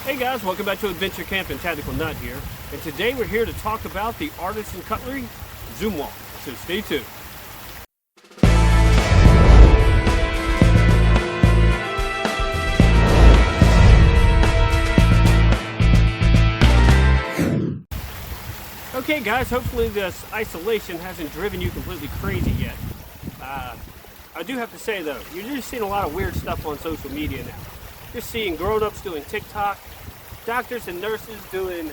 Hey guys, welcome back to Adventure Camping. Tactical Nut here, and today we're here to talk about the Artisan Cutlery Zumwalt. So stay tuned. Okay guys, hopefully this isolation hasn't driven you completely crazy yet. I do have to say though, you're just seeing a lot of weird stuff on social media now. You're seeing grown-ups doing TikTok, doctors and nurses doing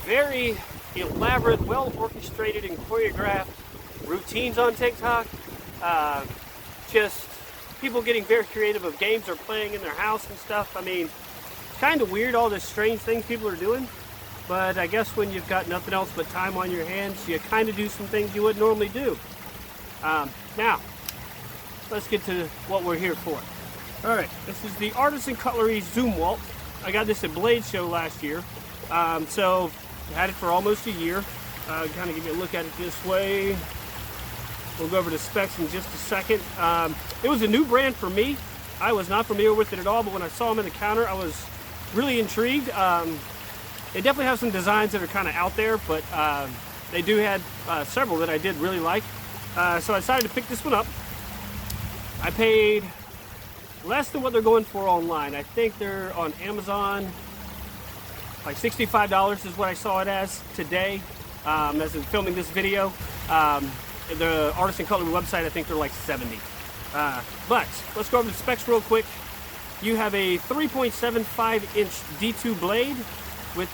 very elaborate, well-orchestrated and choreographed routines on TikTok. Just people getting very creative of games they're playing in their house and stuff. I mean, it's kind of weird, all the strange things people are doing. But I guess when you've got nothing else but time on your hands, you kind of do some things you wouldn't normally do. Now, let's get to what we're here for. Alright, this is the Artisan Cutlery Zumwalt. I got this at Blade Show last year. So, I had it for almost a year. Kind of give you a look at it this way. We'll go over the specs in just a second. It was a new brand for me. I was not familiar with it at all, but when I saw them in the counter, I was really intrigued. They definitely have some designs that are kind of out there, but they do have several that I did really like. So I decided to pick this one up. I paid less than what they're going for online. I think they're on Amazon, like $65 is what I saw it as today, as in filming this video. The Artisan Cutlery website, I think they're like $70. But let's go over the specs real quick. You have a 3.75 inch D2 blade with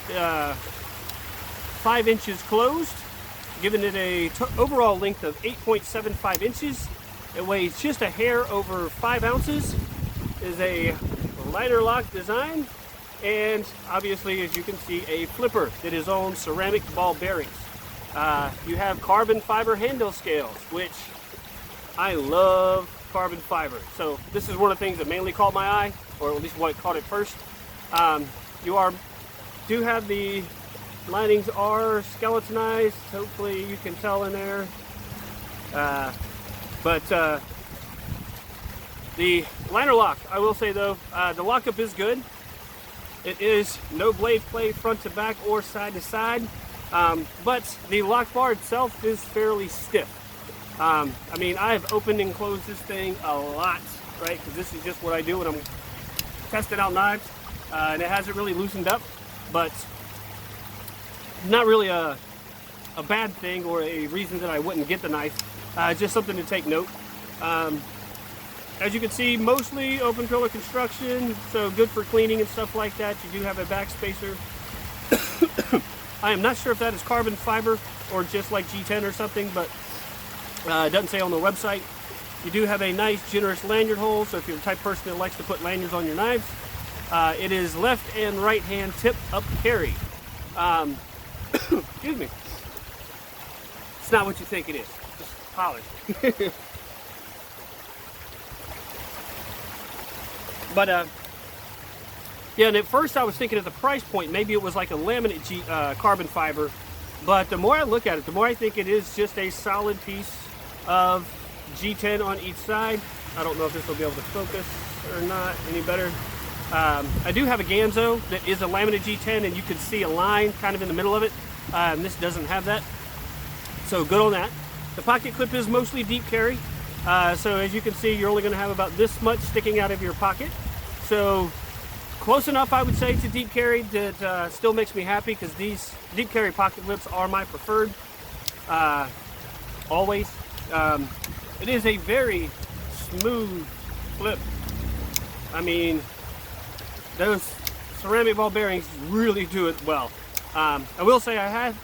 5 inches closed, giving it a overall length of 8.75 inches. It weighs just a hair over 5 ounces. Is a liner lock design, and obviously, as you can see, a flipper that is on ceramic ball bearings. You have carbon fiber handle scales, which I love carbon fiber. So this is one of the things that mainly caught my eye, or at least what caught it first. You do have the linings are skeletonized. Hopefully you can tell in there. The liner lock, I will say though, the lockup is good. It is no blade play front to back or side to side, but the lock bar itself is fairly stiff. I mean, I've opened and closed this thing a lot, right? Because this is just what I do when I'm testing out knives, and it hasn't really loosened up, but not really a bad thing or a reason that I wouldn't get the knife. Just something to take note. As you can see, mostly open pillar construction, so good for cleaning and stuff like that. You do have a back spacer. I am not sure if that is carbon fiber or just like G10 or something, but it doesn't say on the website. You do have a nice, generous lanyard hole, so if you're the type of person that likes to put lanyards on your knives, it is left and right hand tip up carry. Excuse me. It's not what you think it is. Just polish. But yeah, and at first I was thinking at the price point, maybe it was like a laminate carbon fiber. But the more I look at it, the more I think it is just a solid piece of G10 on each side. I don't know if this will be able to focus or not any better. I do have a Ganzo that is a laminate G10, and you can see a line kind of in the middle of it. And this doesn't have that. So good on that. The pocket clip is mostly deep carry. So as you can see, you're only going to have about this much sticking out of your pocket. So close enough, I would say, to deep carry that still makes me happy, because these deep carry pocket clips are my preferred, always. It is a very smooth flip. I mean, those ceramic ball bearings really do it well. I will say I have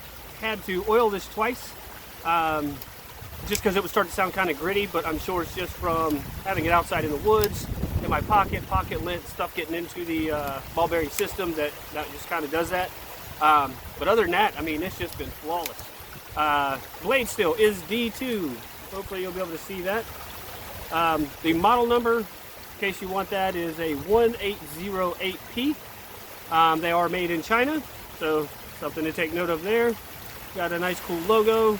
had to oil this twice. Just because it would start to sound kind of gritty, but I'm sure it's just from having it outside in the woods, in my pocket lint, stuff getting into the ball bearing system that just kind of does that. But other than that, I mean, it's just been flawless. Blade steel is D2. Hopefully you'll be able to see that. The model number, in case you want that, is a 1808P. They are made in China, so something to take note of there. Got a nice cool logo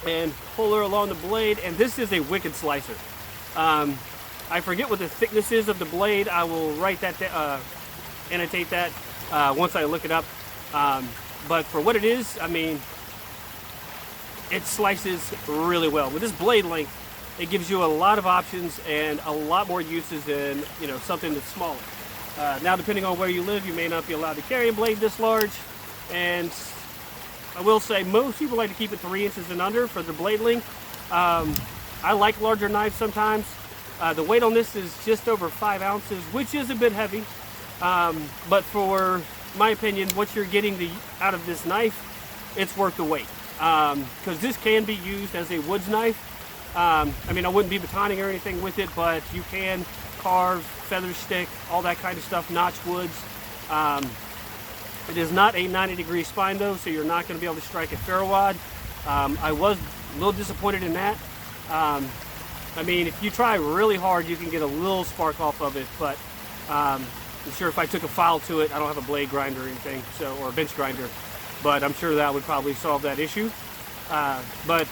and puller along the blade, and this is a wicked slicer. I forget what the thickness is of the blade. I will write that annotate that once I look it up. But for what it is, I mean, it slices really well. With this blade length, it gives you a lot of options and a lot more uses than, you know, something that's smaller. Now, depending on where you live, you may not be allowed to carry a blade this large. And I will say most people like to keep it 3 inches and under for the blade length. I like larger knives sometimes. The weight on this is just over 5 ounces, which is a bit heavy. But for my opinion, what you're getting out of this knife, it's worth the weight. Because this can be used as a woods knife. I mean, I wouldn't be batoning or anything with it, but you can carve, feather stick, all that kind of stuff, notch woods. It is not a 90-degree spine though, so you're not going to be able to strike a ferro rod. I was a little disappointed in that. I mean, if you try really hard, you can get a little spark off of it, but I'm sure if I took a file to it, I don't have a blade grinder or anything, so, or a bench grinder, but I'm sure that would probably solve that issue. But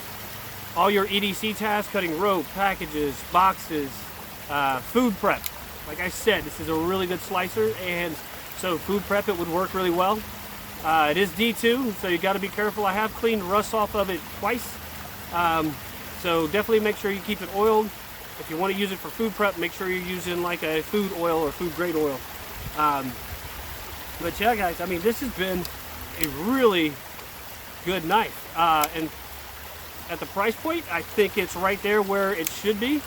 all your EDC tasks, cutting rope, packages, boxes, food prep. Like I said, this is a really good slicer, and so food prep, it would work really well. It is D2, so you got to be careful. I have cleaned rust off of it twice, so definitely make sure you keep it oiled. If you want to use it for food prep, make sure you're using like a food oil or food grade oil. But yeah, guys, I mean, this has been a really good knife, and at the price point, I think it's right there where it should be.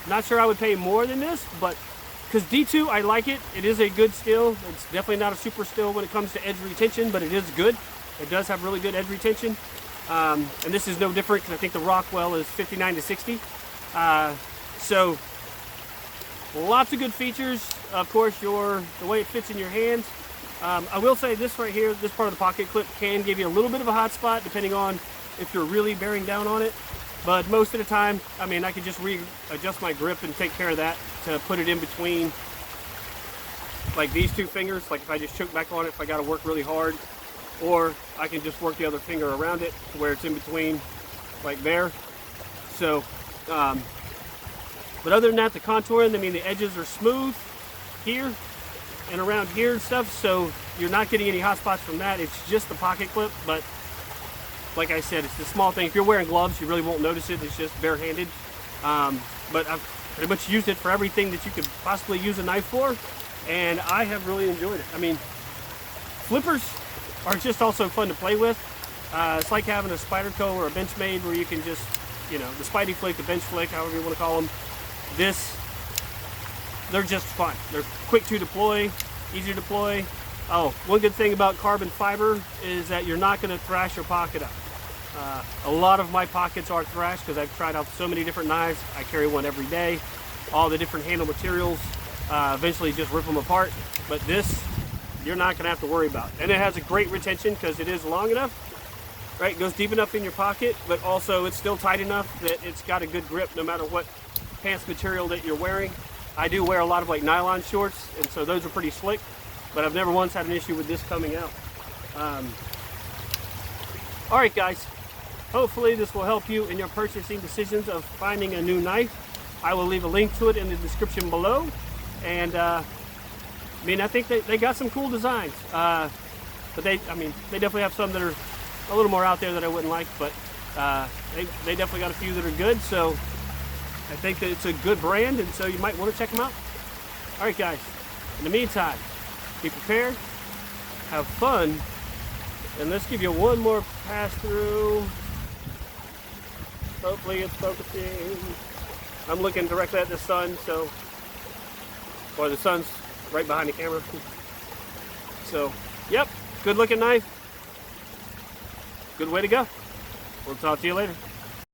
Not sure I would pay more than this, but because D2, I like it. It is a good steel. It's definitely not a super steel when it comes to edge retention, but it is good. It does have really good edge retention. And this is no different because I think the Rockwell is 59 to 60. So lots of good features. Of course, the way it fits in your hands. I will say this right here, this part of the pocket clip can give you a little bit of a hot spot depending on if you're really bearing down on it. But most of the time, I mean, I can just readjust my grip and take care of that to put it in between like these two fingers. Like if I just choke back on it, if I got to work really hard, or I can just work the other finger around it to where it's in between like there. So, but other than that, the contouring, I mean, the edges are smooth here and around here and stuff, so you're not getting any hot spots from that. It's just the pocket clip, but like I said, it's the small thing. If you're wearing gloves, you really won't notice it. It's just barehanded. But I've pretty much used it for everything that you could possibly use a knife for, and I have really enjoyed it. I mean, flippers are just also fun to play with. It's like having a Spyderco or a Benchmade where you can just, you know, the Spidey flick, the bench flick, however you want to call them. They're just fun. They're quick to deploy, easy to deploy. Oh, one good thing about carbon fiber is that you're not going to thrash your pocket up. A lot of my pockets are thrashed because I've tried out so many different knives. I carry one every day. All the different handle materials eventually just rip them apart. But this, you're not going to have to worry about. And it has a great retention because it is long enough, right? It goes deep enough in your pocket, but also it's still tight enough that it's got a good grip no matter what pants material that you're wearing. I do wear a lot of like nylon shorts, and so those are pretty slick, but I've never once had an issue with this coming out. All right, guys. Hopefully this will help you in your purchasing decisions of finding a new knife. I will leave a link to it in the description below. And I mean, I think they got some cool designs. But they definitely have some that are a little more out there that I wouldn't like, but they definitely got a few that are good. So I think that it's a good brand, and so you might want to check them out. All right, guys. In the meantime, be prepared, have fun, and let's give you one more pass through. Hopefully it's focusing. I'm looking directly at the sun, so, or the sun's right behind the camera. So, yep, good looking knife. Good way to go. We'll talk to you later.